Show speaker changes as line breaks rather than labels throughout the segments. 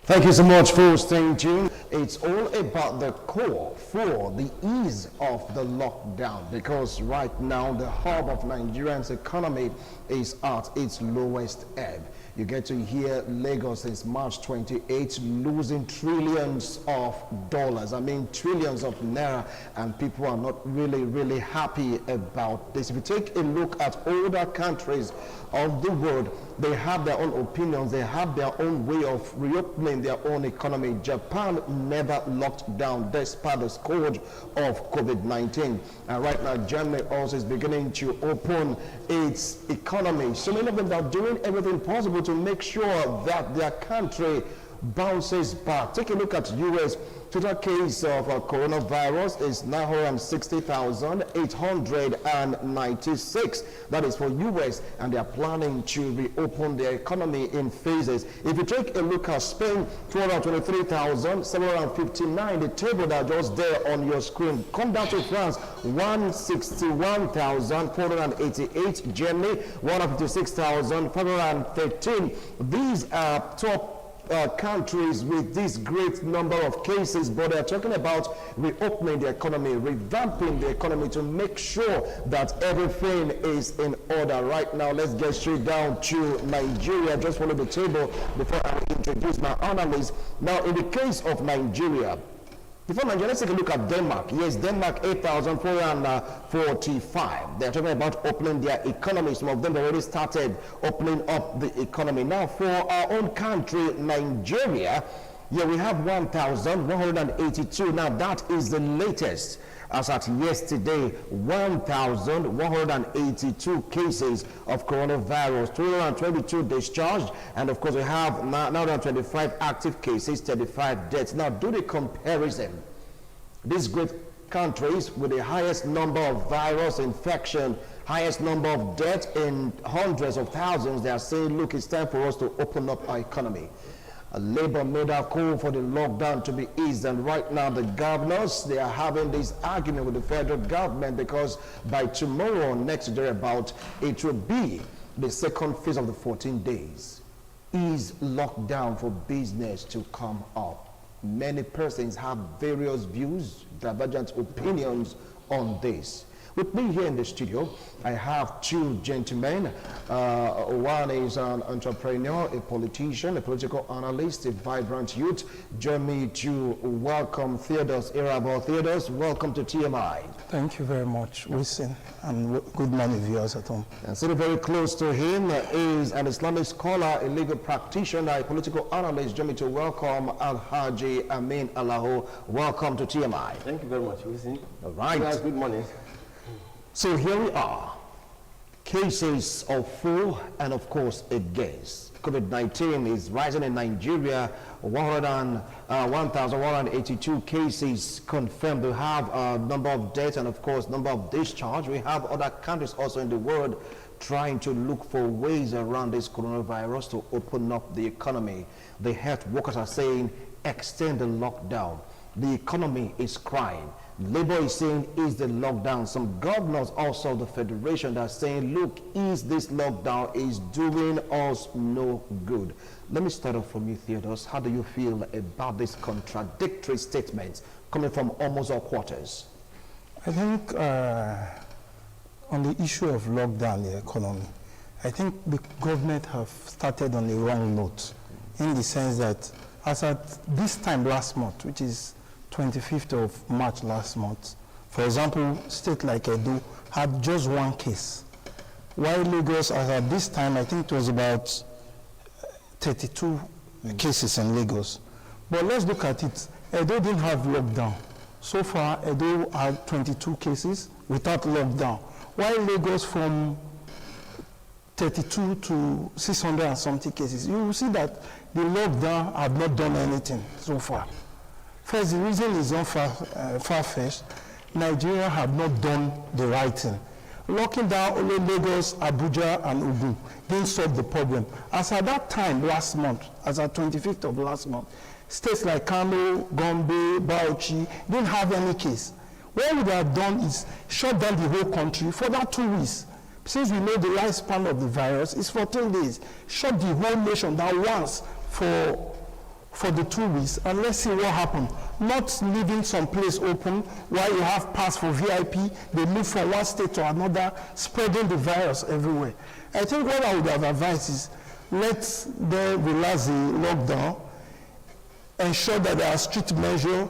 Thank you so much for staying tuned. It's all about the core for the ease of the lockdown, because right now the hub of Nigeria's economy is at its lowest ebb. You get to hear Lagos since March 28 losing trillions of dollars. I mean trillions of naira, and people are not really happy about this. If you take a look at older countries of the world, they have their own opinions, they have their own way of reopening their own economy. Japan never locked down despite the scourge of COVID-19. And right now, Germany also is beginning to open its economy. So many of them are doing everything possible to make sure that their country bounces back. Take a look at US. Total case of coronavirus is 960,896. That is for US, and they are planning to reopen their economy in phases. If you take a look at Spain, 223,759, the table that just there on your screen. Come down to France, 161,488. Germany, 156,513. These are top countries with this great number of cases, but they're talking about reopening the economy, revamping the economy to make sure that everything is in order. Right now, let's get straight down to Nigeria. Just follow the table before I introduce my analysts. Now, in the case of Nigeria, before Nigeria, let's take a look at Denmark. Yes, Denmark, 8,445. They're talking about opening their economy. Some of them have already started opening up the economy. Now, for our own country, Nigeria, yeah, we have 1,182. Now, that is the latest. As at yesterday, 1,182 cases of coronavirus, 222 discharged, and of course we have now 25 active cases, 35 deaths. Now do the comparison. These great countries with the highest number of virus infection, highest number of deaths in hundreds of thousands, they are saying, look, it's time for us to open up our economy. Labour made a call for the lockdown to be eased, and right now the governors, they are having this argument with the federal government, because by tomorrow or next day about, it will be the second phase of the 14 days. Is lockdown for business to come up? Many persons have various views, divergent opinions on this. With me here in the studio, I have two gentlemen. One is an entrepreneur, a politician, a political analyst, a vibrant youth. Join me to welcome Theodos Irabor. Theodos, welcome to TMI.
Thank you very much, Wilson, and good morning, viewers at home.
And sitting very close to him is an Islamic scholar, a legal practitioner, a political analyst. Join me to welcome Alhaji Amin Alao. Welcome to TMI.
Thank you very much, Wilson.
All right.
Guys, good morning.
So here we are, cases of for and of course against. COVID-19 is rising in Nigeria, 1,182 cases confirmed. We have a number of deaths and of course number of discharge. We have other countries also in the world trying to look for ways around this coronavirus to open up the economy. The health workers are saying extend the lockdown. The economy is crying. Labour is saying ease the lockdown. Some governors, also the federation, that are saying, look, ease this lockdown is doing us no good. Let me start off from you, Theodos. How do you feel about these contradictory statements coming from almost all quarters?
I think on the issue of lockdown, the economy, I think the government have started on the wrong note, in the sense that as at this time last month, which is 25th of March last month, for example, state like Edo had just one case, while Lagos, as at this time, I think it was about 32 cases in Lagos. But let's look at it. Edo didn't have lockdown. So far, Edo had 22 cases without lockdown, while Lagos from 32 to 600 and something cases. You will see that the lockdown have not done anything so far. First, the reason is not far-fetched. Nigeria have not done the right thing. Locking down only Lagos, Abuja, and Ogun didn't solve the problem. As at that time last month, as at 25th of last month, states like Kano, Gombe, Bauchi didn't have any case. What we have done is shut down the whole country for that 2 weeks. Since we know the lifespan of the virus is 14 days, shut the whole nation down once for for the 2 weeks and let's see what happens. Not leaving some place open while you have pass for VIP, they move from one state to another, spreading the virus everywhere. I think what I would have advised is let them relax the lockdown, ensure that there are strict measures,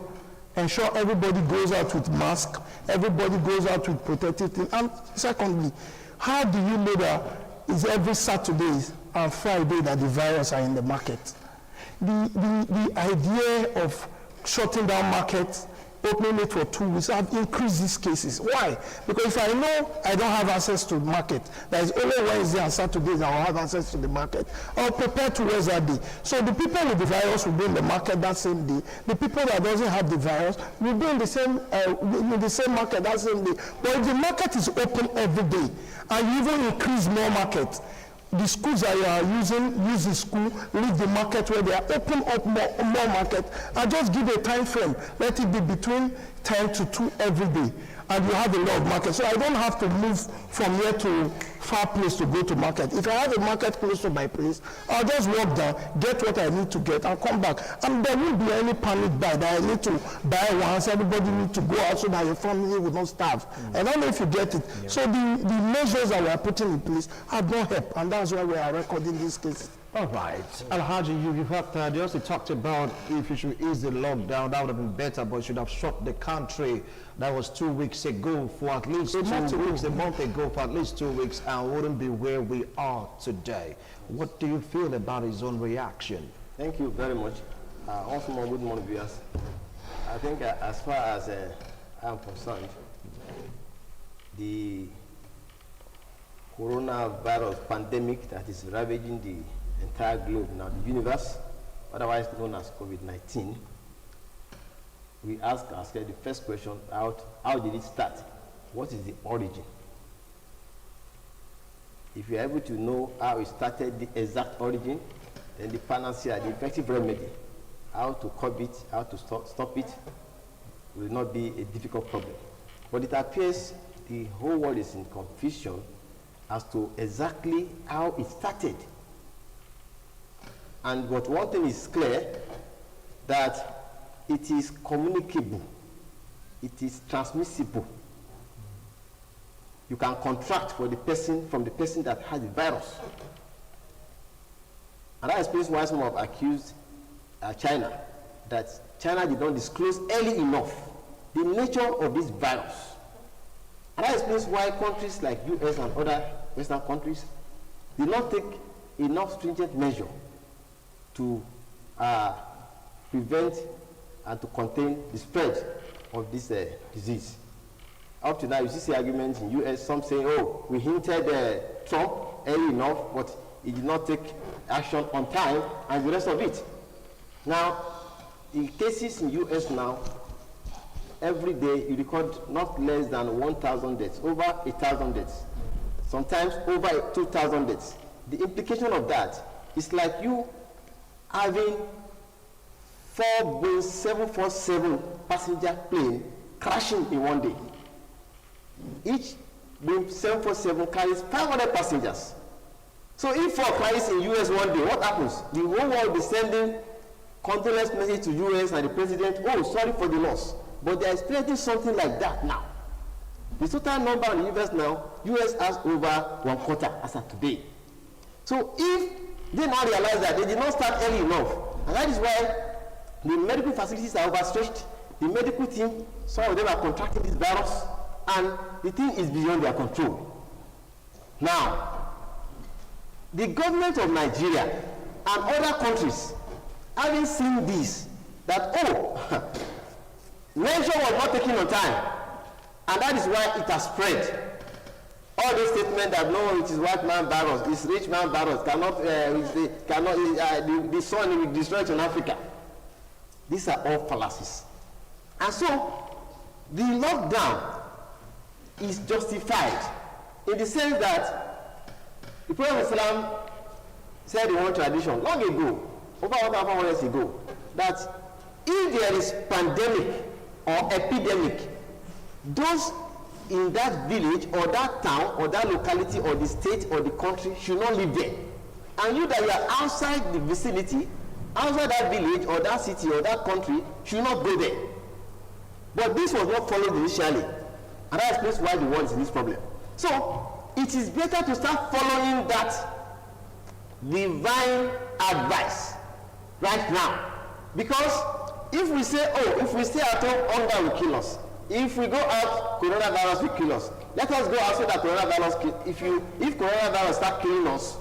ensure everybody goes out with mask, everybody goes out with protective things. And secondly, how do you know that it's every Saturday and Friday that the virus are in the market? The idea of shutting down markets, opening it for 2 weeks, have increased these cases. Why? Because if I know I don't have access to the market, there is only Wednesday and Saturdays I will have access to the market, I'll prepare towards that day. So the people with the virus will be in the market that same day. The people that doesn't have the virus will be in the same market that same day. But if the market is open every day, and you even increase more market, the schools that you are using, use the school, leave the market where they are, open up more market, and just give a time frame. Let it be between 10 to 2 every day, and you have a lot of market. So I don't have to move from here to far place to go to market. If I have a market close to my place, I'll just walk down, get what I need to get, and come back. And there won't be any panic buy that I need to buy once. Everybody needs to go out so that your family will not starve. I don't know if you get it. Yeah. So the measures that we are putting in place have not helped, and that's why we are recording these cases.
All right. Alhaji, you've heard, they also talked about if you should ease the lockdown, that would have been better, but you should have shut the country. That was 2 weeks ago for at least 2 weeks, a month ago for at least 2 weeks, and wouldn't be where we are today. What do you feel about his own reaction?
Thank you very much. Also, good morning, viewers. I think as far as I'm concerned, the coronavirus pandemic that is ravaging the entire globe now, the universe, otherwise known as COVID-19, we ask ourselves the first question, how did it start? What is the origin? If you're able to know how it started, the exact origin, then the panacea, the effective remedy, how to curb it, how to stop it, will not be a difficult problem. But it appears the whole world is in confusion as to exactly how it started. And but one thing is clear, that it is communicable, it is transmissible. You can contract from the person that has the virus. And that explains why some have accused China, that China did not disclose early enough the nature of this virus. And that explains why countries like US and other Western countries did not take enough stringent measure to prevent and to contain the spread of this disease. Up to now, you see arguments in US, some saying, oh, we hinted Trump early enough, but he did not take action on time, and the rest of it. Now, the cases in US now, every day you record not less than 1,000 deaths, over 1,000 deaths, sometimes over 2,000 deaths. The implication of that is like you having 4 Boeing 747 passenger plane crashing in one day. Each Boeing 747 carries 500 passengers. So if 4 crashes in US one day, what happens? The whole world will be sending condolence message to US and the president, oh, sorry for the loss. But they are experiencing something like that now. The total number in the US now, US has over 1/4 as of today. So if they now realize that they did not start early enough, and that is why the medical facilities are overstretched, the medical team, some of them are contracting this virus, and the thing is beyond their control. Now, the government of Nigeria and other countries, having seen this, that, oh, measure was not taken on time, and that is why it has spread. All those statements that no, it is white man virus, it's rich man virus, the sun will destroy it in Africa. These are all fallacies. And so, the lockdown is justified in the sense that the Prophet of Islam said in one tradition long ago, over 1,000 years ago, that if there is pandemic or epidemic, those in that village or that town or that locality or the state or the country should not live there. And you that you are outside the vicinity, outside that village or that city or that country should not go there. But this was not followed initially, and that explains why the world is in this problem. So it is better to start following that divine advice right now, because if we say, oh, if we stay at home, hunger will kill us. If we go out, coronavirus will kill us. Let us go out so that coronavirus if coronavirus start killing us,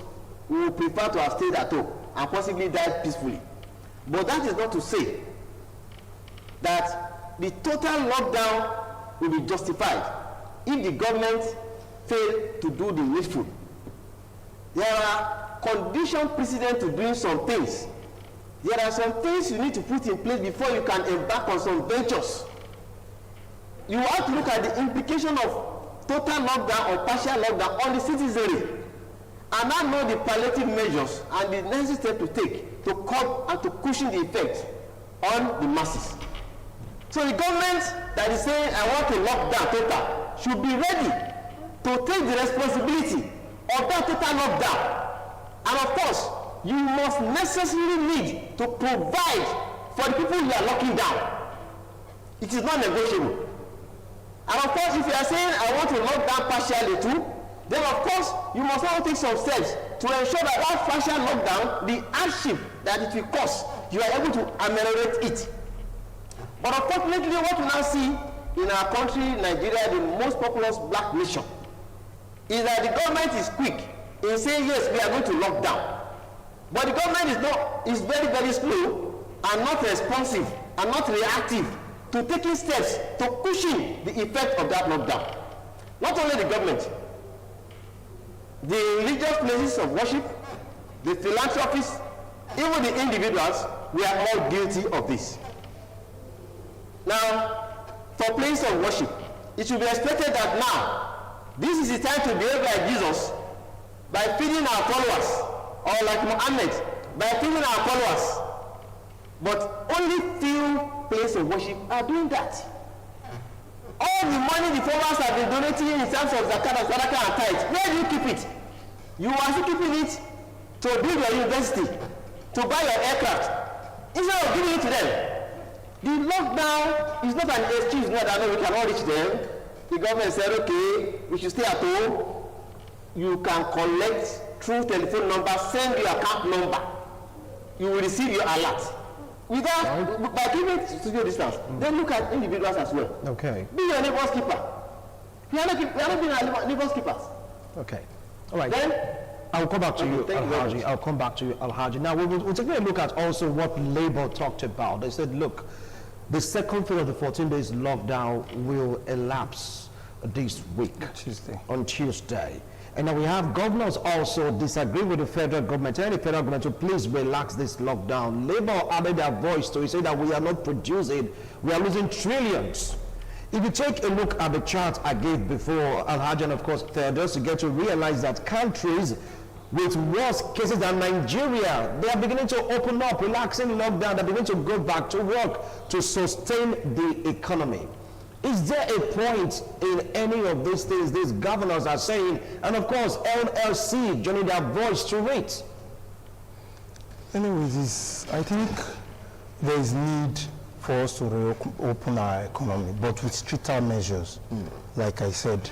we will prefer to have stayed at home and possibly died peacefully. But that is not to say that the total lockdown will be justified if the government fail to do the needful. There are condition precedent to doing some things. There are some things you need to put in place before you can embark on some ventures. You have to look at the implication of total lockdown or partial lockdown on the citizenry, and now know the palliative measures and the necessary steps to take to curb and to cushion the effect on the masses. So the government that is saying, I want to lock down total, should be ready to take the responsibility of that total lockdown. And of course, you must necessarily need to provide for the people you are locking down. It is not negotiable. And of course, if you are saying, I want to lock down partially too, then of course, you must also take some steps to ensure that that partial lockdown, the hardship that it will cause, you are able to ameliorate it. But unfortunately, what we now see in our country, Nigeria, the most populous black nation, is that the government is quick in saying, yes, we are going to lock down. But the government is very, very slow and not responsive and not reactive to taking steps to cushion the effect of that lockdown. Not only the government, the religious places of worship, the philanthropists, even the individuals, we are all guilty of this. Now, for places of worship, it should be expected that now, this is the time to behave like Jesus by feeding our followers, or like Muhammad, by feeding our followers. But only few places of worship are doing that. All the money the followers have been donating in terms of zakat and sadaqah and tithe, where do you keep it? You are still keeping it to build your university, to buy your aircraft, instead of giving it to them. The lockdown is not an excuse that I know we cannot reach them. The government said, okay, we should stay at home. You can collect through telephone number, send your account number. You will receive your alert. Without, by keeping social distance, then look at individuals as well.
Okay.
Be your neighbor's keeper. We are not being our neighbor's keepers.
Okay. All right.
Then,
I'll come back to you,
thank you very
Alhaji.
much.
I'll come back to you, Alhaji. Now, we'll take a look at also what Labour talked about. They said, look, the second phase of the 14 days lockdown will elapse this week. On Tuesday. And now we have governors also disagree with the federal government, telling the federal government to please relax this lockdown. Labour added their voice to it, say that we are not producing, we are losing trillions. If you take a look at the chart I gave before, Alhaji, and of course Theodos, you get to realize that countries with worse cases than Nigeria, they are beginning to open up, relaxing lockdown, they're beginning to go back to work to sustain the economy. Is there a point in any of these things these governors are saying, and of course NLC joining their voice to it?
Anyways, I think there is need for us to reopen our economy, but with stricter measures, like I said.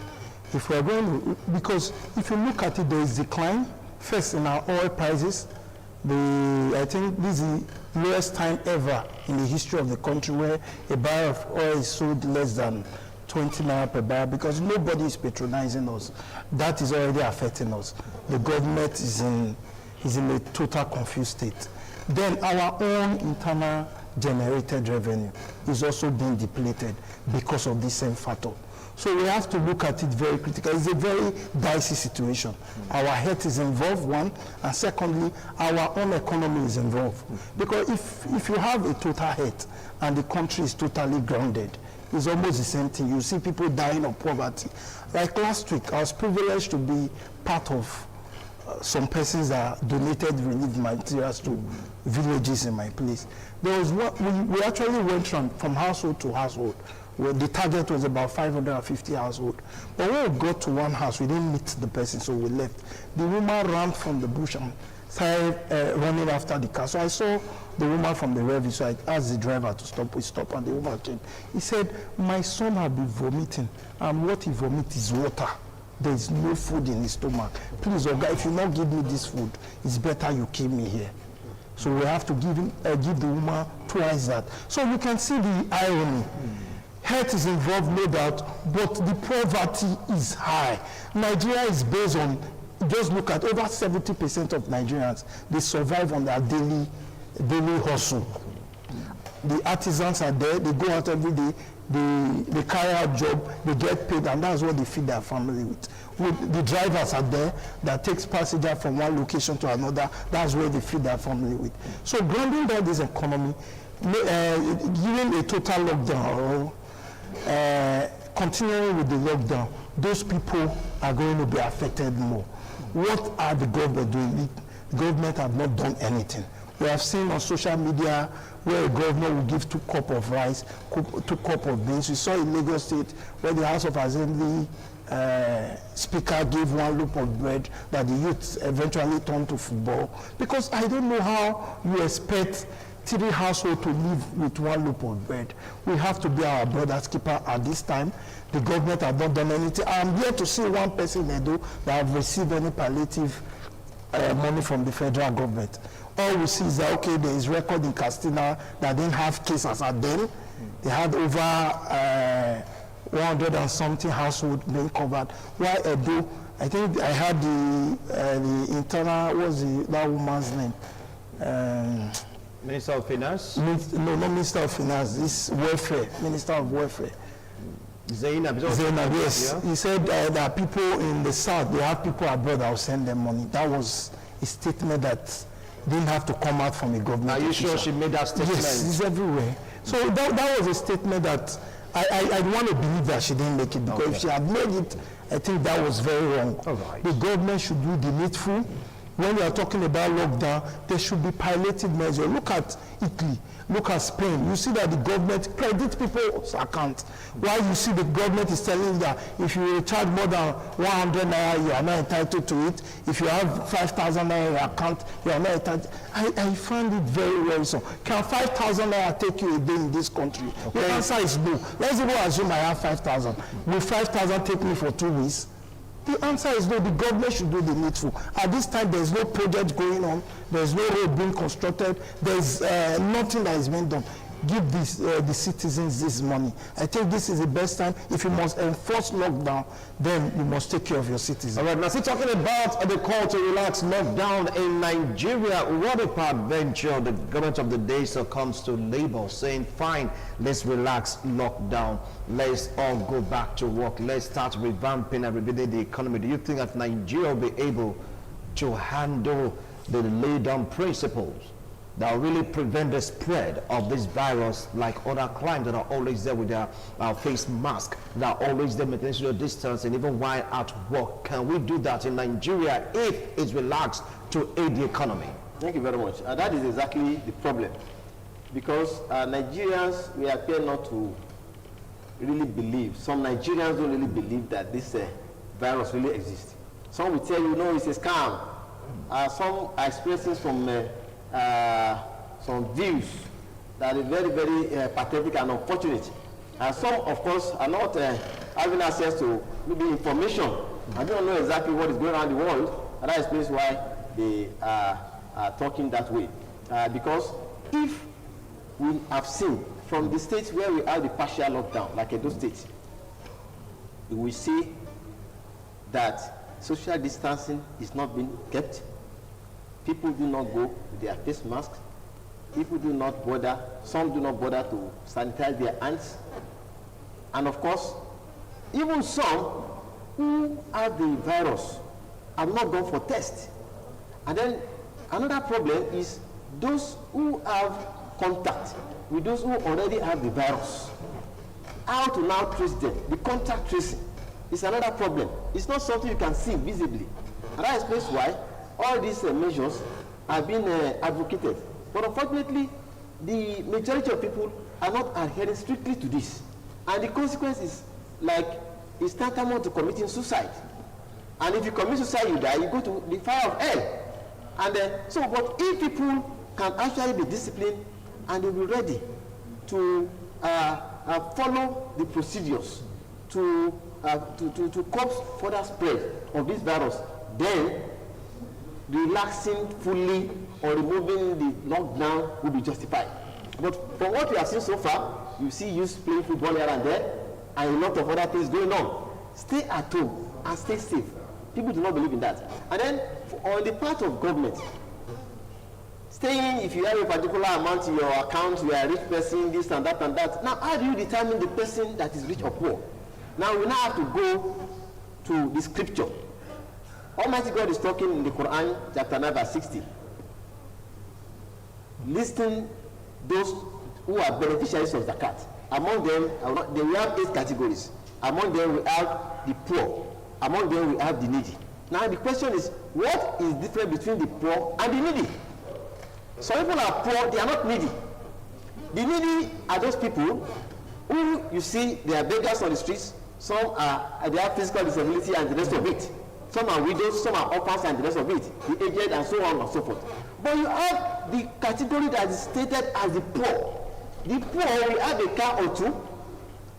If we're going to, because if you look at it, there is decline, first in our oil prices. I think this is the lowest time ever in the history of the country where a barrel of oil is sold less than 20 naira per barrel, because nobody is patronizing us. That is already affecting us. The government is in a total confused state. Then our own internal generated revenue is also being depleted because of this same factor. So we have to look at it very critically. It's a very dicey situation. Our health is involved, one, and secondly, our own economy is involved. Because if you have a total health and the country is totally grounded, it's almost the same thing. You see people dying of poverty. Like last week, I was privileged to be part of some persons that donated relief materials to villages in my place. There was we actually went from household to household. Well, the target was about 550 households. But when we got to one house, we didn't meet the person, so we left. The woman ran from the bush and started running after the car. So I saw the woman from the refugee, so I asked the driver to stop. We stopped, and the woman came. He said, my son had been vomiting, and what he vomits is water. There is no food in his stomach. Please, Oga, if you not give me this food, it's better you keep me here. So we have to give the woman twice that. So you can see the irony. Health is involved, no doubt, but the poverty is high. Nigeria is based on, just look at over 70% of Nigerians, they survive on their daily hustle. The artisans are there, they go out every day, they carry out job, they get paid, and that's what they feed their family with. The drivers are there that takes passenger from one location to another, that's where they feed their family with. So grounding down this economy, giving a total lockdown, continuing with the lockdown, those people are going to be affected more. What are the government doing? The government have not done anything. We have seen on social media where a governor will give 2 cups of rice, 2 cups of beans. We saw in Lagos State where the House of Assembly speaker gave 1 loaf of bread that the youth eventually turned to football. Because I don't know how you expect 3 households to live with 1 loaf of bread. We have to be our brother's keeper at this time. The government have not done anything. I'm here to see one person in Edo that have received any palliative money from the federal government. All we see is that, okay, there is record in Castina that didn't have cases at them. They had over 100 and something households being covered. Why Edo? I think I had the internal, what was that woman's name?
Minister of Finance?
No, not Minister of Finance. This welfare, Minister of Welfare.
Zainab,
yes.
Yeah?
He said that people in the south, they have people abroad that will send them money. That was a statement that didn't have to come out from a government.
Are you
official.
sure she made that statement?
Yes, it's everywhere. So that was a statement that I want to believe that she didn't make it, because if she had made it, I think that was very wrong.
Right.
The government should do the needful. When we are talking about lockdown, there should be palliative measures. Look at Italy, look at Spain. You see that the government credit people's account. While you see the government is telling you that if you recharge more than 100 naira, you are not entitled to it. If you have 5,000 naira in your account, you are not entitled. I find it very worrisome. Can 5,000 naira take you a day in this country? Okay. The answer is no. Let's even assume I have 5,000. Will 5,000 take me for 2 weeks? The answer is no. The government should do the needful. At this time, there is no project going on. There is no road being constructed. There is nothing that is being done. Give the citizens this money. I think this is the best time. If you must enforce lockdown, then you must take care of your citizens.
All right, now still talking about the call to relax lockdown in Nigeria. What a peradventure the government of the day succumbs to labor, saying, fine, let's relax lockdown. Let's all go back to work. Let's start revamping and rebuilding the economy. Do you think that Nigeria will be able to handle the laid-down principles that will really prevent the spread of this virus, like other clients that are always there with their face mask, that are always there maintaining social distance, and even while at work? Can we do that in Nigeria if it's relaxed to aid the economy?
Thank you very much. That is exactly the problem, because Nigerians, we appear not to really believe. Some Nigerians don't really believe that this virus really exists. Some will tell you, no, it's a scam. Some are expressing some views that are very, very pathetic and unfortunate. And some, of course, are not having access to maybe information. I don't know exactly what is going on in the world, and that explains why they are talking that way. Because if we have seen from the states where we have the partial lockdown, like Edo State, we see that social distancing is not being kept. People do not go with their face masks. People do not bother, some do not bother to sanitize their hands. And of course, even some who have the virus have not gone for tests. And then another problem is those who have contact with those who already have the virus. How to now trace them? The contact tracing is another problem. It's not something you can see visibly. And that explains why all these measures have been advocated. But unfortunately, the majority of people are not adhering strictly to this. And the consequence is like it's tantamount to committing suicide. And if you commit suicide, you die, you go to the fire of hell. And but if people can actually be disciplined and they'll be ready to follow the procedures to curb further spread of this virus, then relaxing fully or removing the lockdown will be justified. But from what we have seen so far, you see youths playing football here and there, and a lot of other things going on. Stay at home and stay safe. People do not believe in that. And then on the part of government, staying, if you have a particular amount in your account, you are a rich person, this and that and that. Now, how do you determine the person that is rich or poor? Now, we now have to go to the scripture. Almighty God is talking in the Quran, chapter 9, verse 60. Listing those who are beneficiaries of zakat. Among them, we have 8 categories. Among them, we have the poor. Among them, we have the needy. Now, the question is, what is different between the poor and the needy? Some people are poor, they are not needy. The needy are those people who, you see, they are beggars on the streets. Some they have physical disability and the rest of it. Some are widows, some are orphans and the rest of it. The aged and so on and so forth. But you have the category that is stated as the poor. The poor will have a car or two.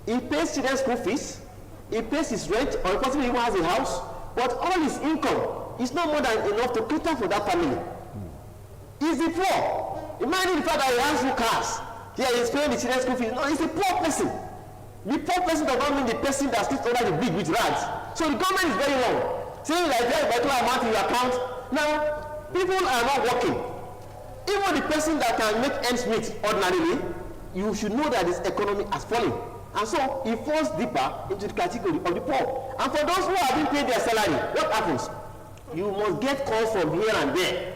He pays children's school fees. He pays his rent, or possibly even has a house. But all his income is not more than enough to cater for that family. He's the poor. Imagine the fact that he has 2 cars. Here he's paying the children's school fees. No, he's a poor person. The poor person does not mean the person that sleeps under the bridge with rags. So the government is very wrong. Saying like that, but amount in your account. Now, people are not working. Even the person that can make ends meet ordinarily, you should know that his economy has fallen. And so he falls deeper into the category of the poor. And for those who have been paid their salary, what happens? You must get calls from here and there.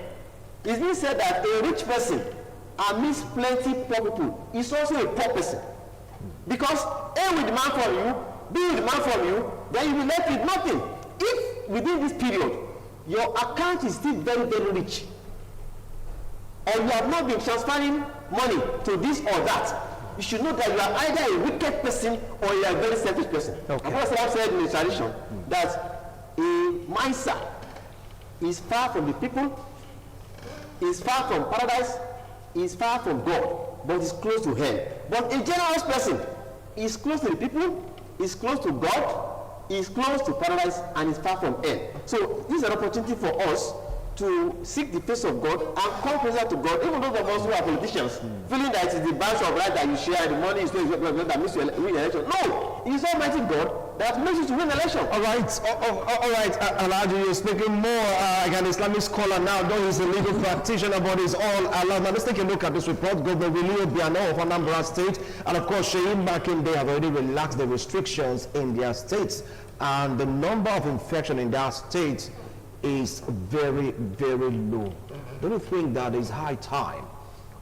It's been said that a rich person amidst plenty poor people is also a poor person. Because A will demand from you, B will demand from you, then you will left with nothing. If within this period, your account is still very, very rich, or you have not been transferring money to this or that, you should know that you are either a wicked person or you are a very selfish person. Okay. Apostle have said in the tradition that a miser is far from the people, is far from paradise, is far from God, but is close to hell. But a generous person is close to the people, is close to God, is close to paradise, and is far from hell. So this is an opportunity for us to seek the face of God and come closer to God, even those of us who are politicians, feeling that it is the bunch of right that you share, the money is that makes you win the election. No, it is Almighty God that makes you to win the election.
All right, Alhaji, you're speaking more like an Islamic scholar now, though he's a legal practitioner, but he's all allowed. Now let's take a look at this report. Governor Willie Obiano of Anambra State, and of course Sheyi Makinde have already relaxed the restrictions in their states, and the number of infection in their states is very, very low. Don't you think that it's high time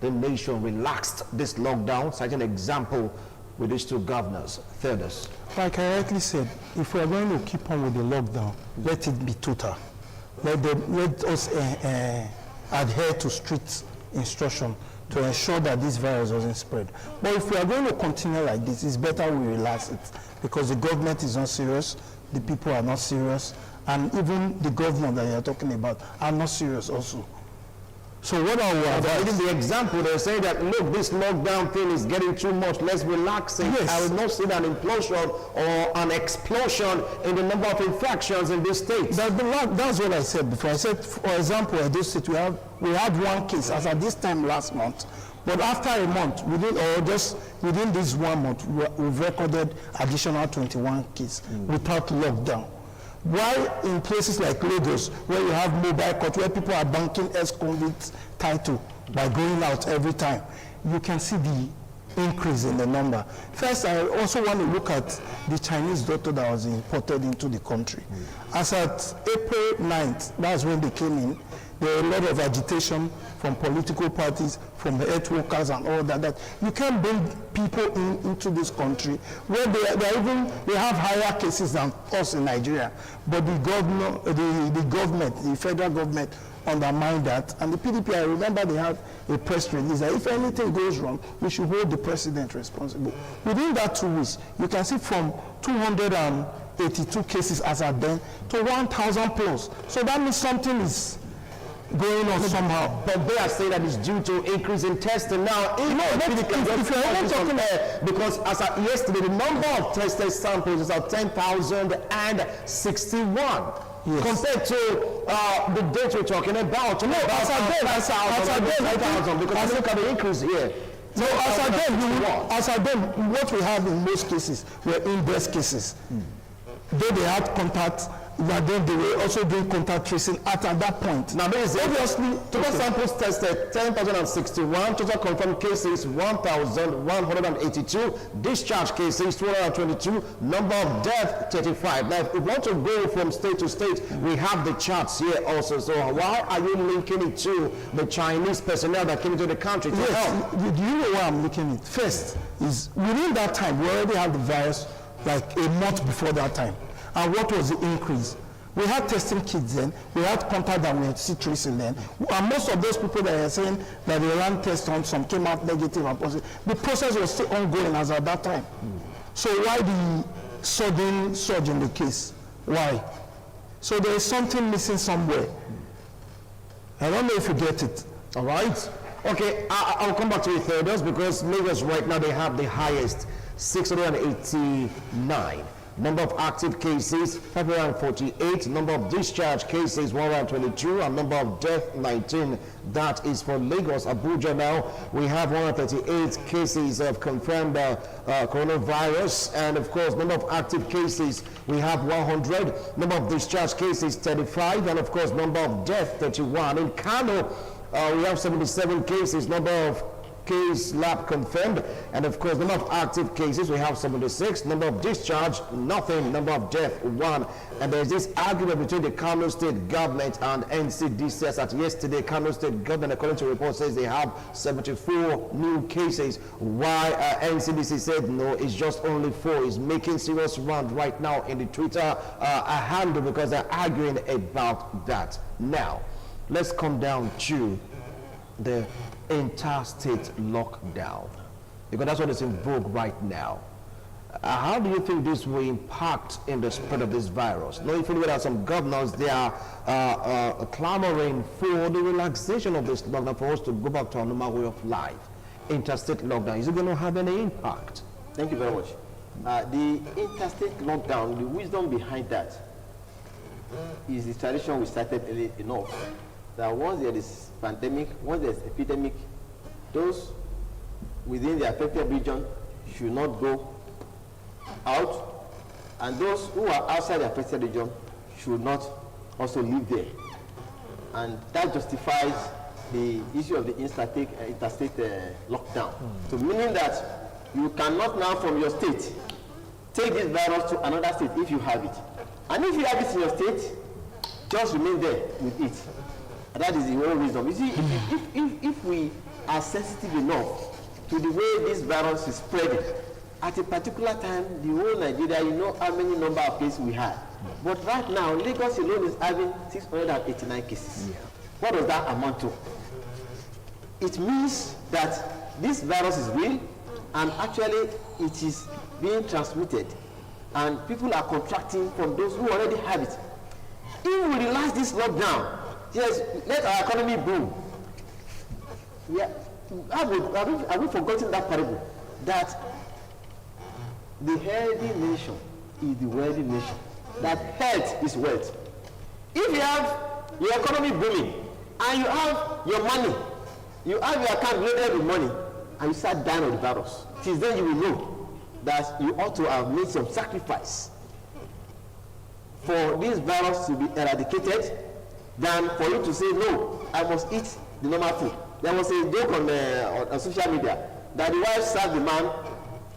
the nation relaxed this lockdown? Citing an example with these 2 governors, Theodus.
Like I rightly said, if we are going to keep on with the lockdown, let it be total. Let us adhere to strict instruction to ensure that this virus doesn't spread. But if we are going to continue like this, it's better we relax it, because the government is not serious, the people are not serious, and even the government that you are talking about are not serious also. So what are we
in the example, they say that, look, this lockdown thing is getting too much, let's relax it.
Yes.
I will not see an implosion or an explosion in the number of infections in this state.
That's what I said before. I said, for example, at this state, we had 1 case as at this time last month. But after a month, within this 1 month, we've recorded additional 21 cases without lockdown. Why in places like Lagos, where you have mobile court, where people are banking ex-convict title by going out every time, you can see the increase in the number. First, I also want to look at the Chinese doctor that was imported into the country. As at April 9th, that's when they came in, there were a lot of agitation from political parties, from the health workers and all that you can't bring people into this country where they have higher cases than us in Nigeria. But the government, the federal government undermined that. And the PDP, I remember they had a press release that if anything goes wrong, we should hold the president responsible. Within that 2 weeks, you can see from 282 cases as at then to 1,000 plus. So that means something is going on somehow.
But they are saying that it's due to increase in testing. Now, if you're even talking because as of yesterday, the number of tested samples is at 10,061.
Yes.
Compared to the date we're talking about.
No, as I
because look at the increase here.
No, as I did, what we have in most cases were index cases. Though they had contact, but then they were also doing contact tracing at that point.
Now, obviously, total samples tested 10,061, total confirmed cases 1,182, discharge cases 222, number of deaths 35. Now, if we want to go from state to state, we have the charts here also. So, why are you linking it to the Chinese personnel that came into the country to help?
Do you know why I'm looking at it? First, is within that time, we already had the virus like a month before that time. And what was the increase? We had testing kits then, we had contact and we had tracing then. And most of those people that are saying that they ran tests on, some came out negative and positive. The process was still ongoing as at that time. So why the sudden surge in the case? Why? So there is something missing somewhere. I don't know if you get it.
All right. Okay, I'll come back to it Theodos, because Lagos right now they have the highest 689. Number of active cases 548, number of discharge cases 122, and number of death 19. That is for Lagos. Abuja now we have 138 cases of confirmed coronavirus, and of course number of active cases we have 100, number of discharge cases 35, and of course number of death 31. In Kano we have 77 cases, number of case lab confirmed, and of course number of active cases we have 76, number of discharge nothing, number of death 1. And there's this argument between the Kano State government and NCDC. As at yesterday, Kano State government, according to reports, says they have 74 new cases, while NCDC said no, it's just only 4. It's making serious round right now in the Twitter handle because they're arguing about that. Now let's come down to the interstate lockdown, because that's what is in vogue right now. How do you think this will impact in the spread of this virus? Now, if you look at some governors, they are clamoring for the relaxation of this lockdown for us to go back to our normal way of life. Interstate lockdown, is it going to have any impact?
Thank you very much. The interstate lockdown, the wisdom behind that is the tradition we started early enough, that once there is pandemic, once there's epidemic, those within the affected region should not go out, and those who are outside the affected region should not also live there. And that justifies the issue of the interstate lockdown. So meaning that you cannot now from your state take this virus to another state if you have it. And if you have it in your state, just remain there with it. And that is the whole reason. You see, if we are sensitive enough to the way this virus is spreading, at a particular time, the whole Nigeria, you know how many number of cases we had. But right now, Lagos alone is having 689 cases. Yeah. What does that amount to? It means that this virus is real, and actually it is being transmitted, and people are contracting from those who already have it. If we relax this lockdown, yes, let our economy boom. Yeah, have we forgotten that parable? That the healthy nation is the wealthy nation. That health is wealth. If you have your economy booming and you have your money, you have your account loaded with money, and you start dying of the virus, it is then you will know that you ought to have made some sacrifice for this virus to be eradicated than for you to say, no, I must eat the normal food. There was a joke on social media that the wife served the man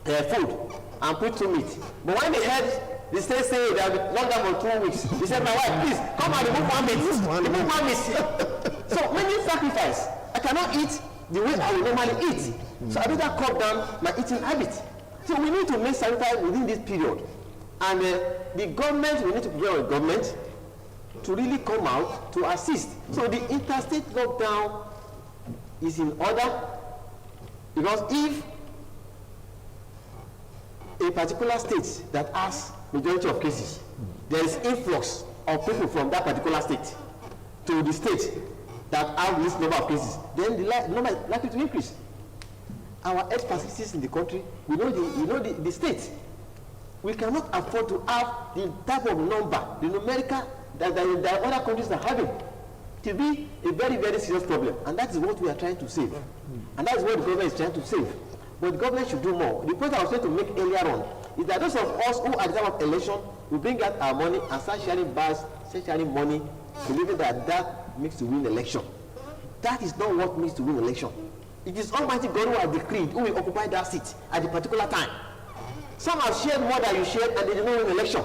food and put 2 meat. But when they heard the state say they have been locked down for 2 weeks, he said, my wife, please, come and remove 1 meat. Remove 1 meat. So many sacrifice. I cannot eat the way I would normally eat. So I better cut down my eating habit. So we need to make sacrifice within this period. And the government, we need to prepare with government to really come out to assist. So the interstate lockdown is in order, because if a particular state that has majority of cases, there is influx of people from that particular state to the state, that have this number of cases, then the number is likely to increase. Our health facilities in the country, we know the state. We cannot afford to have the type of number, the numerical that other countries are having, to be a very, very serious problem. And that is what we are trying to save. And that is what the government is trying to save. But the government should do more. The point I was trying to make earlier on is that those of us who at the time of election will bring out our money and start sharing bars, start sharing money, believing that makes to win election. That is not what makes to win election. It is Almighty God who has decreed who will occupy that seat at the particular time. Some have shared more than you shared and they did not win election.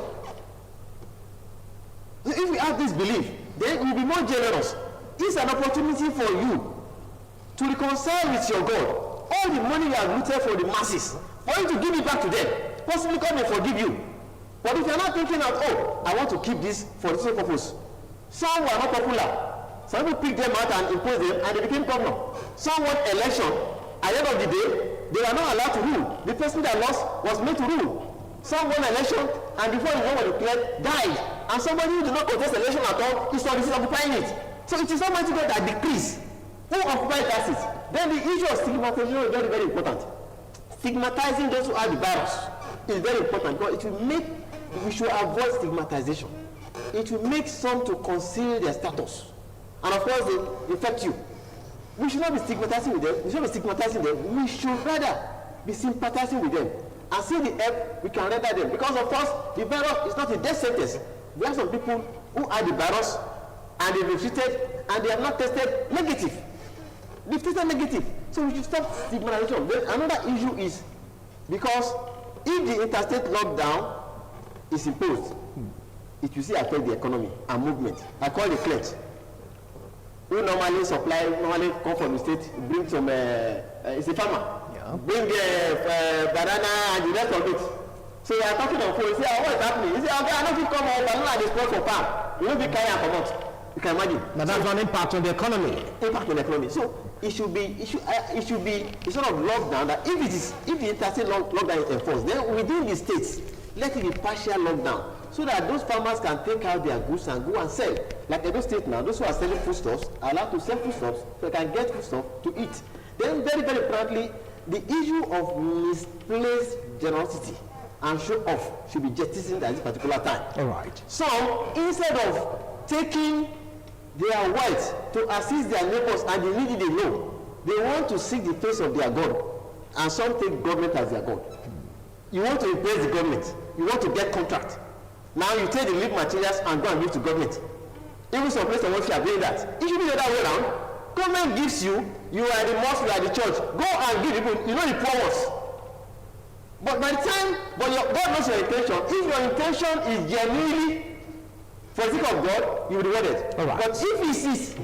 So if we have this belief, then we will be more generous. It's an opportunity for you to reconcile with your God. All the money you have looted for the masses, for you to give it back to them. Possibly God may forgive you. But if you are not thinking of, oh, I want to keep this for this purpose. Some were not popular. Some people picked them out and imposed them and they became governor. Some won election. At the end of the day, they were not allowed to rule. The person that lost was made to rule. Some won election and before the war was declared, died. And somebody who did not contest election at all is occupying it. So it is Almighty God that decrees who occupies that seat. Then the issue of stigmatization is very, very important. Stigmatizing those who have the virus is very important because we should avoid stigmatization. It will make some to conceal their status. And of course, they affect you. We should not be stigmatizing with them. We should not be stigmatizing them. We should rather be sympathizing with them and see the help we can render them. Because of course, the virus is not a death sentence. There are some people who had the virus and they've been treated and they have not tested negative. They've tested negative. So we should stop stigmatization. Then another issue is because if the interstate lockdown is imposed, it will still affect the economy and movement. I call the clerks who normally come from the state, bring some, it's a farmer, bring banana and the rest of it. So they are talking on phone, you say, what is happening? You say, okay, I don't think come on, banana is for farm. You don't be carrying and come out. You can imagine.
But that's an impact on the economy.
Impact on the economy. So it should be a sort of lockdown that if the interstate lockdown is enforced, then within the states, let it be partial lockdown. So that those farmers can take out their goods and go and sell. Like Edo State now, those who are selling foodstuffs are allowed to sell foodstuffs so they can get foodstuffs to eat. Then very, very proudly, the issue of misplaced generosity and show off should be jettisoned at this particular time.
All right.
So instead of taking their wealth to assist their neighbors and the needy they know, they want to seek the face of their God. And some take government as their God. You want to replace the government. You want to get contract. Now you take the living materials and go and give to government. Even some places in which you are doing that. It should be the other way around. Government gives you, you are the mosque, you are the church. Go and give people, you know the poor ones. But by the time, God knows your intention. If your intention is genuinely for the sake of God, you will be rewarded.
Right.
But if it is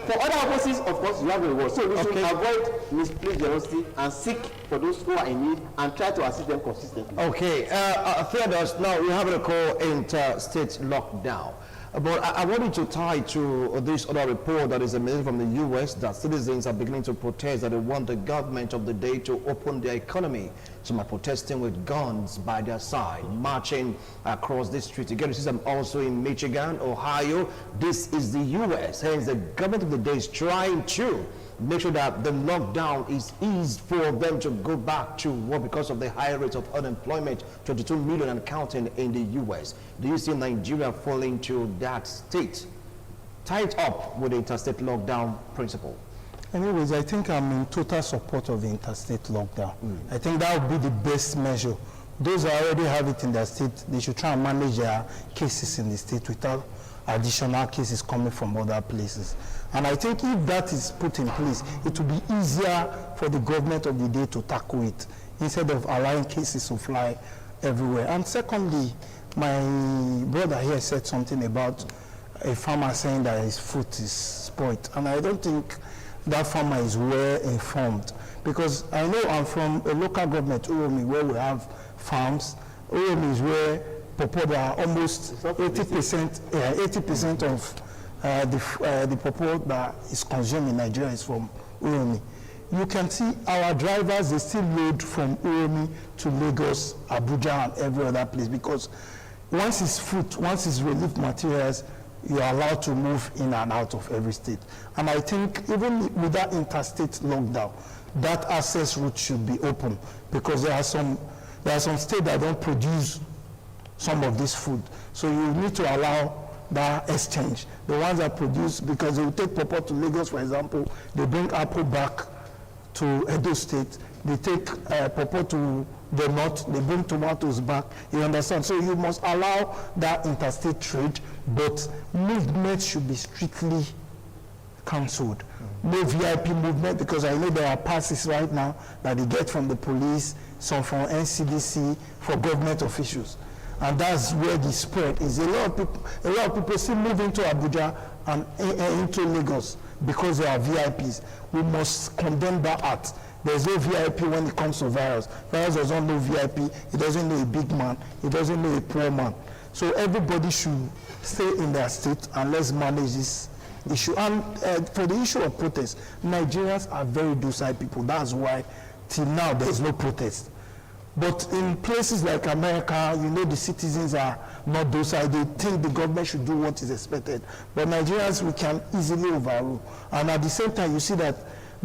for other purposes, of course, you have a reward. So we should avoid misplaced generosity and seek for those who are in need and try to assist them consistently.
Okay, Theodore, now we have a call interstate lockdown. But I wanted to tie to this other report that is emerging from the U.S. that citizens are beginning to protest that they want the government of the day to open their economy. Some are protesting with guns by their side, marching across the street. You get to see them also in Michigan, Ohio. This is the U.S. Hence, the government of the day is trying to make sure that the lockdown is eased for them to go back to work because of the high rate of unemployment, 22 million and counting in the U.S. Do you see Nigeria falling to that state? Tie it up with the interstate lockdown principle.
Anyways, I think I'm in total support of the interstate lockdown. I think that would be the best measure. Those that already have it in their state, they should try and manage their cases in the state without additional cases coming from other places. And I think if that is put in place, it will be easier for the government of the day to tackle it instead of allowing cases to fly everywhere. And secondly, my brother here said something about a farmer saying that his fruit is spoiled. And I don't think that farmer is well informed, because I know I'm from a local government, Uromi, where we have farms. Uromi is where pawpaw are almost 80% of the pawpaw that is consumed in Nigeria is from Uromi. You can see our drivers, they still load from Uromi to Lagos, Abuja, and every other place, because once it's fruit, once it's relief materials, you are allowed to move in and out of every state. And I think even with that interstate lockdown, that access route should be open, because there are some states that don't produce some of this food. So you need to allow that exchange. The ones that produce, because they will take pawpaw to Lagos, for example, they bring apple back to Edo State, they take pawpaw to the north, they bring tomatoes back, you understand? So you must allow that interstate trade, but movement should be strictly cancelled. No VIP movement, because I know there are passes right now that they get from the police, some from NCDC, for government officials. And that's where the spread is. A lot of people still move into Abuja and into Lagos because they are VIPs. We must condemn that act. There's no VIP when it comes to virus. Virus doesn't know VIP, he doesn't know a big man, he doesn't know a poor man. So everybody should stay in their state and let's manage this issue. And for the issue of protest, Nigerians are very docile people. That's why till now there is no protest. But in places like America, you know, the citizens are not docile. They think the government should do what is expected. But Nigerians, we can easily overrule. And at the same time, you see that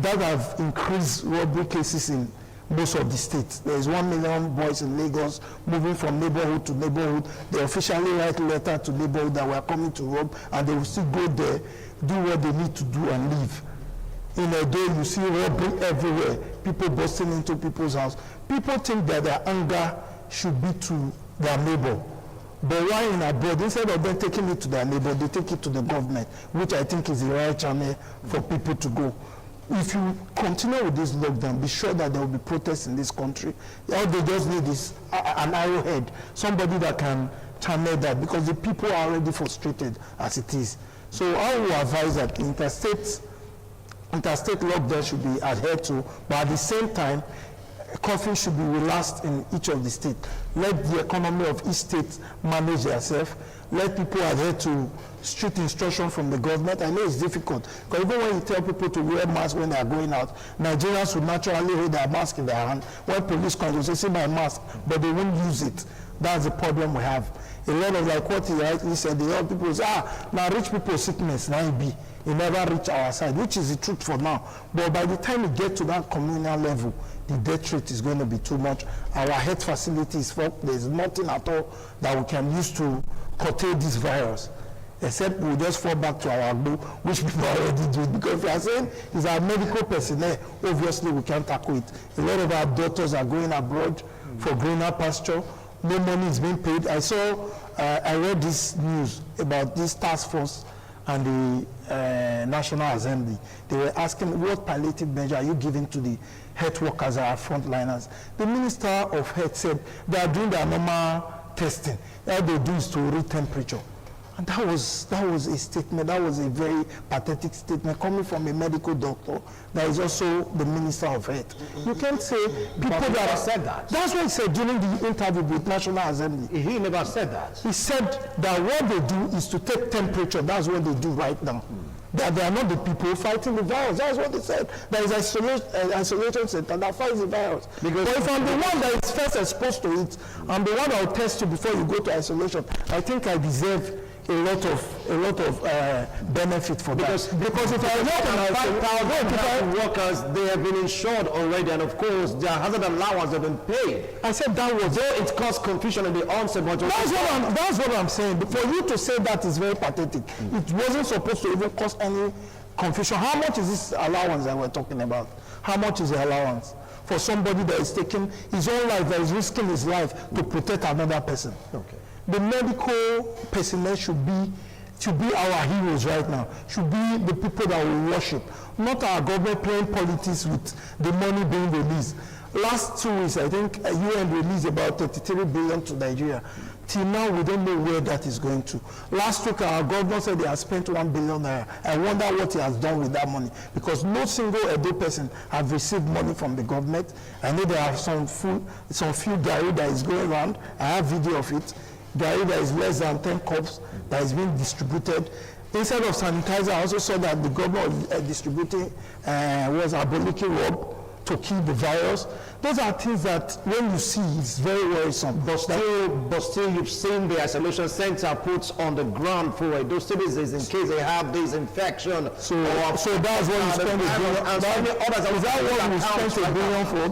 have increased robbery cases in most of the states. There is 1 million boys in Lagos moving from neighborhood to neighborhood. They officially write a letter to neighborhood that we are coming to rob, and they will still go there, do what they need to do and leave. In a day, you see robbery everywhere, people busting into people's house. People think that their anger should be to their neighbor. But why in abroad, instead of them taking it to their neighbor, they take it to the government, which I think is the right channel for people to go. If you continue with this lockdown, be sure that there will be protests in this country. All they just need is an arrowhead, somebody that can channel that, because the people are already frustrated as it is. So I will advise that interstate lockdown should be adhered to, but at the same time, curfew should be relaxed in each of the states. Let the economy of each state manage themselves. Let people adhere to strict instruction from the government. I know it's difficult, because even when you tell people to wear masks when they are going out, Nigerians would naturally hold their mask in their hand. When police comes, they say, see my mask, but they won't use it. That's the problem we have. A lot of, like what he rightly said, a lot of people say, now rich people sickness, now it be. It never reach our side, which is the truth for now. But by the time we get to that communal level, the death rate is going to be too much. Our health facilities, there's nothing at all that we can use to curtail this virus, except we just fall back to our glue, which people already do. Because if we are saying it's our medical personnel, obviously we can't tackle it. A lot of our doctors are going abroad for greener pasture. No money is being paid. I read this news about this task force and the National Assembly. They were asking, what palliative measure are you giving to the health workers that are frontliners? The Minister of Health said they are doing their normal testing. All they do is to read temperature. And that was a statement, that was a very pathetic statement coming from a medical doctor that is also the Minister of Health. You can't say people that
said that.
That's what he said during the interview with National Assembly.
He never said that.
He said that what they do is to take temperature. That's what they do right now. That they are not the people fighting the virus. That's what they said. There is isolation center that fights the virus. But if I'm the one that is first exposed to it, I'm the one that will test you before you go to isolation, I think I deserve a lot of benefit for
because
that. Because if I work in
5,000 workers, they have been insured already, and of course their hazard allowance have been paid.
I said that was
though it caused confusion in the onset, but
that's what I'm saying. But for you to say that is very pathetic. It wasn't supposed to even cause any confusion. How much is this allowance that we're talking about? How much is the allowance for somebody that is taking his own life, that is risking his life to protect another person?
Okay.
The medical personnel should be our heroes right now, should be the people that we worship, not our government playing politics with the money being released. Last 2 weeks, I think UN released about 33 billion to Nigeria. Till now, we don't know where that is going to. Last week, our governor said they have spent 1 billion naira. I wonder what he has done with that money, because no single Edo person have received money from the government. I know there are some few gari that is going around. I have video of it. Gari that is less than 10 cups that is being distributed. Instead of sanitizer, I also saw that the government was distributing was Aboliki rub to kill the virus. Those are things that when you see, it's very worrisome.
But still, you've seen the isolation center put on the ground for those citizens in case they have this infection.
So that's what we spend $1 billion. Is that what we spent $1 billion for?
You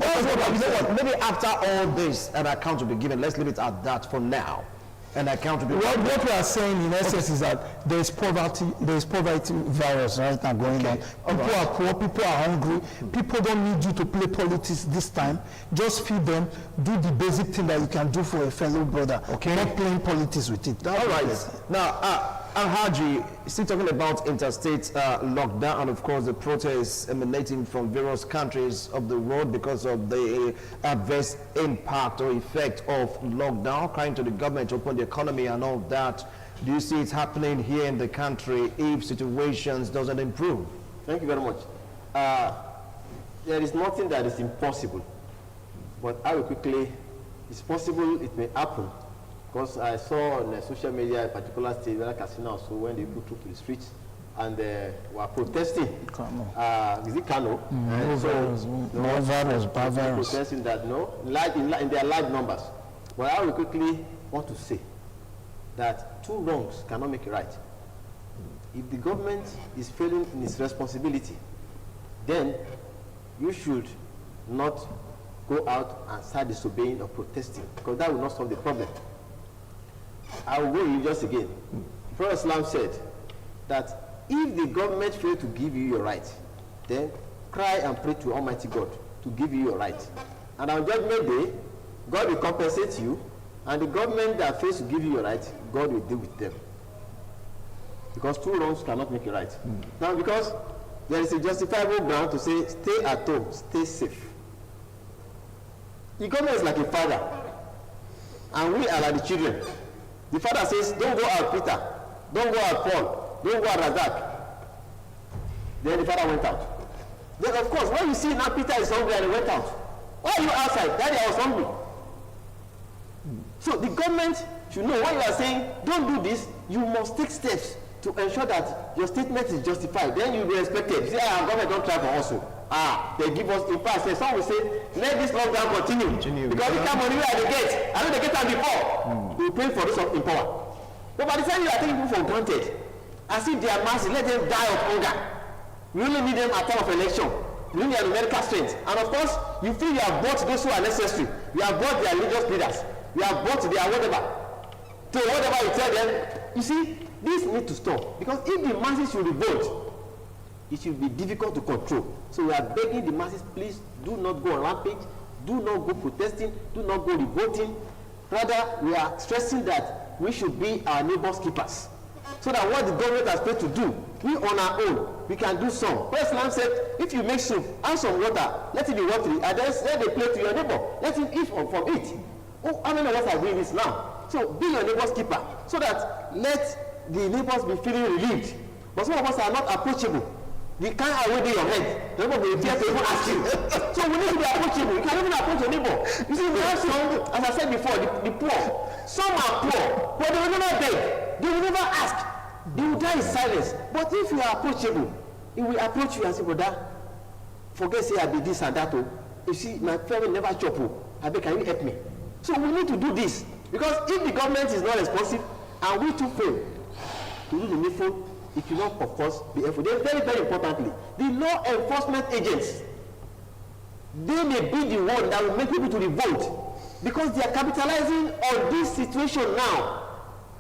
know what? Maybe after all this, an account will be given. Let's leave it at that for now. An account will be given.
What we are saying in essence is that there is poverty virus right now going on. People are poor, people are hungry. People don't need you to play politics this time. Just feed them, do the basic thing that you can do for a fellow brother. Okay. Not playing politics with it.
All right. Now, Alhaji, still talking about interstate lockdown and of course the protests emanating from various countries of the world because of the adverse impact or effect of lockdown, crying to the government to open the economy and all that. Do you see it happening here in the country if situations doesn't improve?
Thank you very much. There is nothing that is impossible, but I will quickly, it's possible it may happen. Because I saw on social media a particular state, like Katsina, so when they put to the streets and were protesting. Is it Kano? Protesting that in their large numbers. But I will quickly want to say that two wrongs cannot make it right. If the government is failing in its responsibility, then you should not go out and start disobeying or protesting, because that will not solve the problem. I will go religious again. Prophet Islam said that if the government fails to give you your right, then cry and pray to Almighty God to give you your right. And on Judgment Day, God will compensate you, and the government that fails to give you your right, God will deal with them. Because two wrongs cannot make it right. Now, because there is a justifiable ground to say, stay at home, stay safe. The government is like a father, and we are like the children. The father says, don't go out, Peter. Don't go out, Paul. Don't go out, Razak. Then the father went out. Then, of course, when you see now Peter is hungry and he went out, why are you outside? Daddy, I was hungry. So the government should know when you are saying, don't do this, you must take steps to ensure that your statement is justified. Then you'll be respected. You say, our government don't try for us. They give us, in fact, some will say, let this lockdown continue. Because we come money at the gate. I know the gate time before. We pray for those in power. But by the time you are taking people for granted, as if they are masses, let them die of hunger. We only need them at time of election. We need their numerical strength. And of course, you feel you have bought those who are necessary. You have bought their religious leaders. You have bought their whatever. So whatever you tell them, you see, this needs to stop. Because if the masses should revolt, it should be difficult to control. So we are begging the masses, please do not go on rampage, do not go protesting, do not go revolting. Rather, we are stressing that we should be our neighbors' keepers. So that what the government has paid to do, we on our own, we can do some. First Islam said, if you make soup, add some water, let it be watery, and then let the plate to your neighbor. Let him eat from it. Oh, how many of us are doing this now? So be your neighbor's keeper, so that let the neighbors be feeling relieved. But some of us are not approachable. You can't away your head. The neighbor will fear to even ask you. So we need to be approachable. You can't even approach your neighbor. You see, we have some, as I said before, the poor. Some are poor, but they will never beg. They will never ask. They will die in silence. But if you are approachable, he will approach you and say, brother, forget say I be this and that. Oh. You see, my family never chop. I beg, can you help me? So we need to do this. Because if the government is not responsive, and we too fail to do the needful, it will not, of course, be helpful. Then very, very importantly, the law enforcement agents, they may be the one that will make people to revolt, because they are capitalizing on this situation now,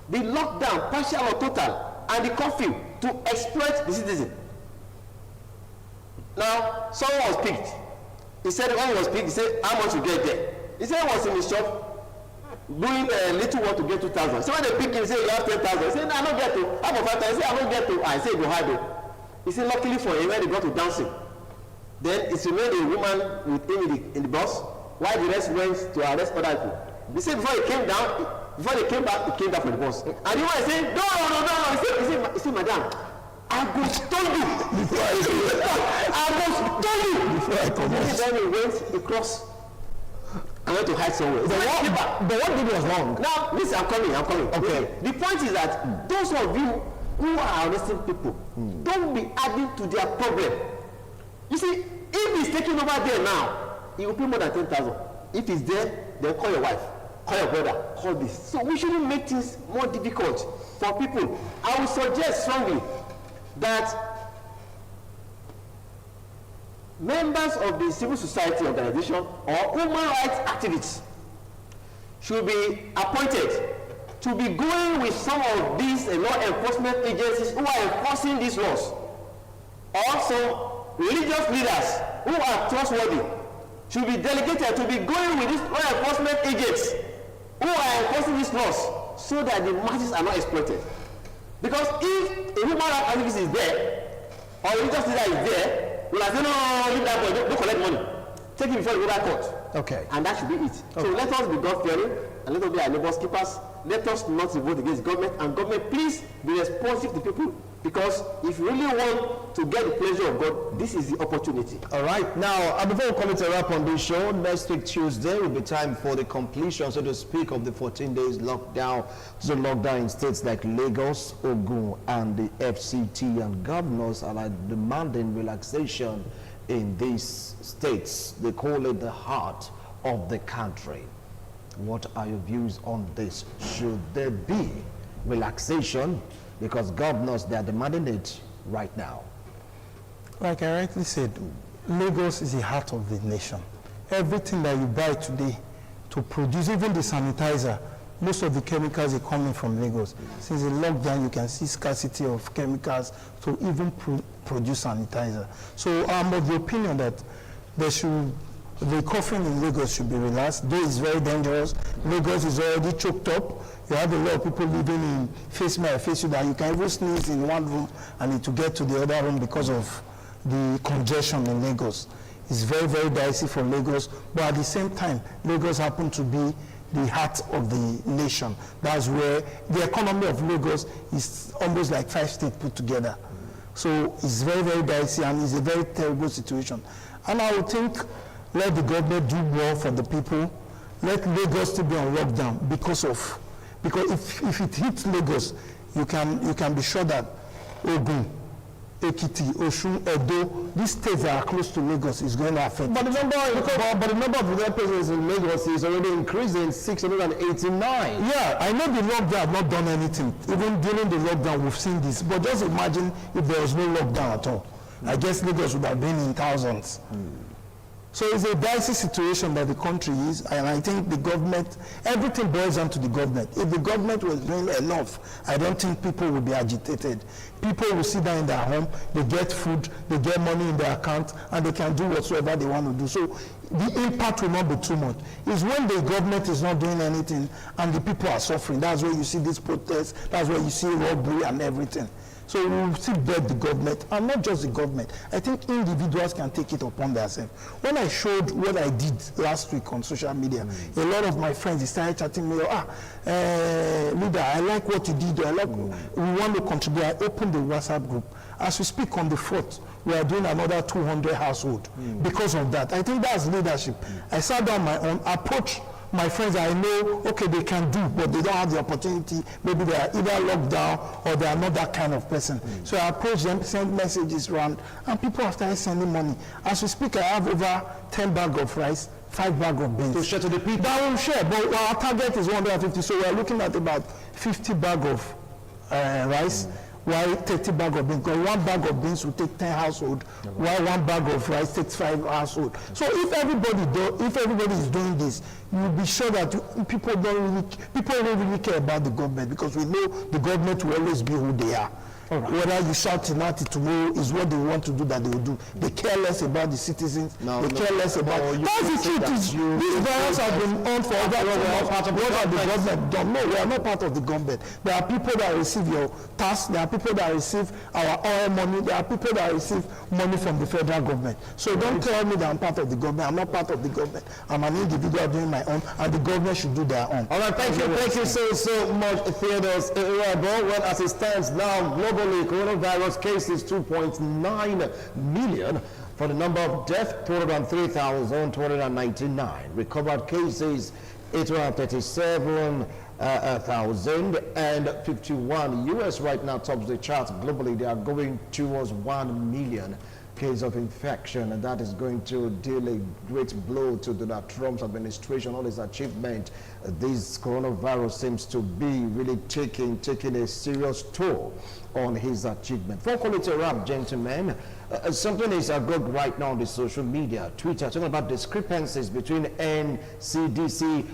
the lockdown, partial or total, and the curfew, to exploit the citizen. Now, someone was picked. He said when he was picked, he said, how much you get there? He said he was in the shop doing a little work to get 2,000. So when they pick him, he said you have 10,000. He said, no, I don't get to. How about 5,000? He said, I don't get to. I said, go hide. He said, luckily for him, when they got to dancing, then it remained a woman with him in the bus, while the rest went to arrest other people. He said before he came down, before they came back from the bus. And the woman said, no. He said, madam, I go stone you. I go stone you. Before I come out. Then he went across. I went to hide somewhere.
But what did was wrong?
Now, listen, I'm coming. Okay. The point is that those of you who are arresting people, don't be adding to their problem. You see, If he's taking over there now, he will pay more than 10,000. If he's there, then call your wife, call your brother, call this. So we shouldn't make things more difficult for people. I would suggest strongly that members of the civil society organization or human rights activists should be appointed to be going with some of these law enforcement agencies who are enforcing these laws, or some religious leaders who are trustworthy should be delegated to be going with these law enforcement agents who are enforcing these laws, so that the masses are not exploited. Because if a human rights activist is there, or a religious leader is there, we'll say, no, leave that boy, don't collect money. Take him before the legal court.
Okay.
And that should be it. Okay. So let us be God-fearing, and let us be our neighbor's keepers. Let us not vote against government, and government, please be responsive to people, because if you really want to get the pleasure of God, this is the opportunity.
All right. Now, before we call it a wrap on this show, next week Tuesday will be time for the completion, so to speak, of the 14 days lockdown. So lockdown in states like Lagos, Ogun, and the FCT, and governors are like demanding relaxation in these states. They call it the heart of the country. What are your views on this? Should there be relaxation? Because governors, they are demanding it right now.
Like I rightly said, Lagos is the heart of the nation. Everything that you buy today to produce, even the sanitizer, most of the chemicals are coming from Lagos. Since the lockdown, you can see scarcity of chemicals to even produce sanitizer. So I'm of the opinion that the coffin in Lagos should be relaxed, though it's very dangerous. Lagos is already choked up. You have a lot of people living in face me, face you, that you can even sneeze in one room and need to get to the other room because of the congestion in Lagos. It's very, very dicey for Lagos, but at the same time, Lagos happens to be the heart of the nation. That's where the economy of Lagos is almost like 5 states put together. So it's very, very dicey, and it's a very terrible situation. And I would think, let the government do more for the people. Let Lagos still be on lockdown because if it hits Lagos, you can be sure that Ogun, Ekiti, Osun, Edo, these states that are close to Lagos is going to affect.
But the number of dead persons in Lagos is already increasing, 689.
Yeah, I know the lockdown have not done anything. Even during the lockdown, we've seen this. But just imagine if there was no lockdown at all. I guess Lagos would have been in thousands. So it's a dicey situation that the country is, and I think the government, everything boils down to the government. If the government was doing enough, I don't think people would be agitated. People will sit down in their home, they get food, they get money in their account, and they can do whatsoever they want to do. So the impact will not be too much. It's when the government is not doing anything and the people are suffering. That's where you see these protests, that's where you see robbery and everything. So we will still beg the government, and not just the government. I think individuals can take it upon themselves. When I showed what I did last week on social media, a lot of my friends, they started chatting me, leader, I like what you did. We want to contribute. I opened the WhatsApp group. As we speak on the 4th, we are doing another 200 households because of that. I think that's leadership. I sat down my own approach. My friends, I know, okay, they can do, but they don't have the opportunity. Maybe they are either locked down or they are not that kind of person. So I approach them, send messages around, and people have started sending money. As we speak, I have over 10 bags of rice, 5 bags of beans.
To share to the people?
That will share, but our target is 150, so we are looking at about 50 bags of rice, while 30 bags of beans, because 1 bag of beans will take 10 households, while 1 bag of rice takes 5 households. So if everybody is doing this, you'll be sure that people don't really care about the government, because we know the government will always be who they are. Right. Whether you shout tonight tomorrow is what they want to do, that they will do. They care less about the citizens. They care less about. That's the truth. These variants have been on for over the government. No, we are not part of the government. There are people that receive your tax. There are people that receive our oil money. There are people that receive money from the federal government. So don't tell me that I'm part of the government. I'm not part of the government. I'm an individual doing my own, and the government should do their own.
All right, thank you so much, Theodore. Well, as it stands now, globally, coronavirus cases 2.9 million. For the number of deaths, 203,299. Recovered cases, 837,051. US right now tops the charts. Globally, they are going towards 1 million case of infection, and that is going to deal a great blow to Donald Trump's administration, all his achievement. This coronavirus seems to be really taking a serious toll on his achievement. For quality wrap, gentlemen, something is agog right now on the social media, Twitter, talking about discrepancies between NCDC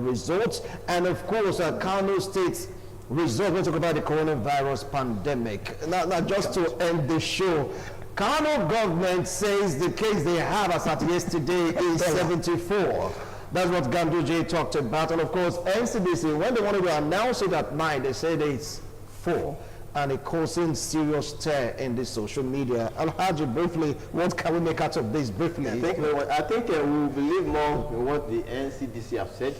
results and, of course, Kano State's result. We'll talk about the coronavirus pandemic. Now, just to end the show, Kano government says the case they have as at yesterday is 74. That's what Ganduje talked about. And of course, NCDC, when they wanted to announce it at 9, they said it's 4. And it causing serious stir in the social media. Alhaji, briefly, what can we make out of this briefly?
I think we will believe more in what the NCDC have said,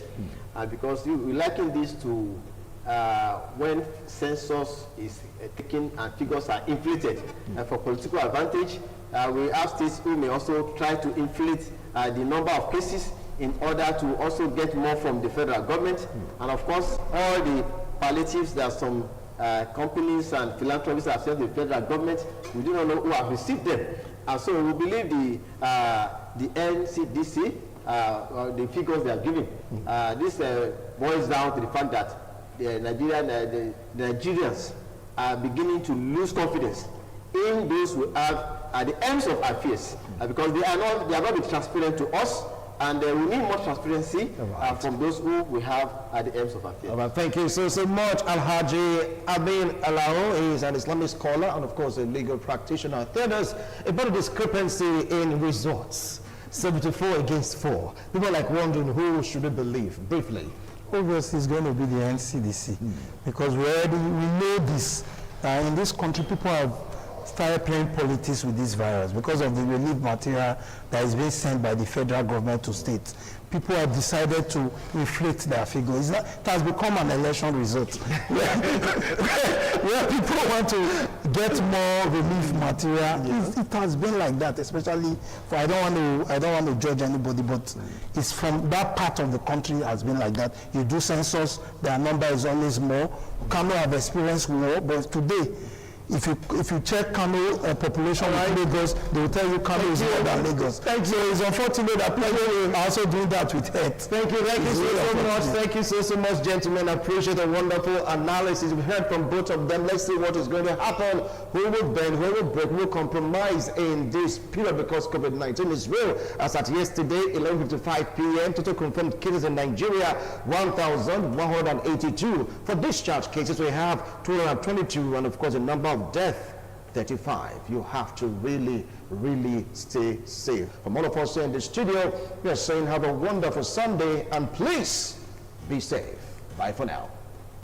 because we liken this to when census is taken and figures are inflated for political advantage. We have states who may also try to inflate the number of cases in order to also get more from the federal government. And of course, all the palliatives that some companies and philanthropists have sent to the federal government, we do not know who have received them. And so we believe the NCDC, the figures they are giving, this boils down to the fact that the Nigerians are beginning to lose confidence in those who have at the ends of affairs, because they are not being transparent to us, and we need more transparency from those who we have at the ends of affairs.
Thank you so much, Alhaji Amin Alao. He is an Islamic scholar and, of course, a legal practitioner. Tell us about the discrepancy in results. 74 against 4. People are like wondering who should we believe, briefly.
Obviously, it's going to be the NCDC, because we know this. In this country, people have started playing politics with this virus because of the relief material that is being sent by the federal government to states. People have decided to inflate their figures. It has become an election result where people want to get more relief material. It has been like that, especially for, I don't want to judge anybody, but it's from that part of the country has been like that. You do census, their number is always more. Kano have experienced more, but today, if you check Kano population with Lagos, they will tell you Kano is more than Lagos. So it's unfortunate that people are also doing that with health.
Thank you so much. Thank you so much, gentlemen. I appreciate the wonderful analysis. We've heard from both of them. Let's see what is going to happen. Who will bend, who will break, who will compromise in this period, because COVID-19 is real. As at yesterday, 11:55 p.m., total confirmed cases in Nigeria, 1,182. For discharge cases, we have 222, and of course, the number of death, 35. You have to really stay safe. From all of us here in the studio, we are saying have a wonderful Sunday, and please be safe. Bye for now.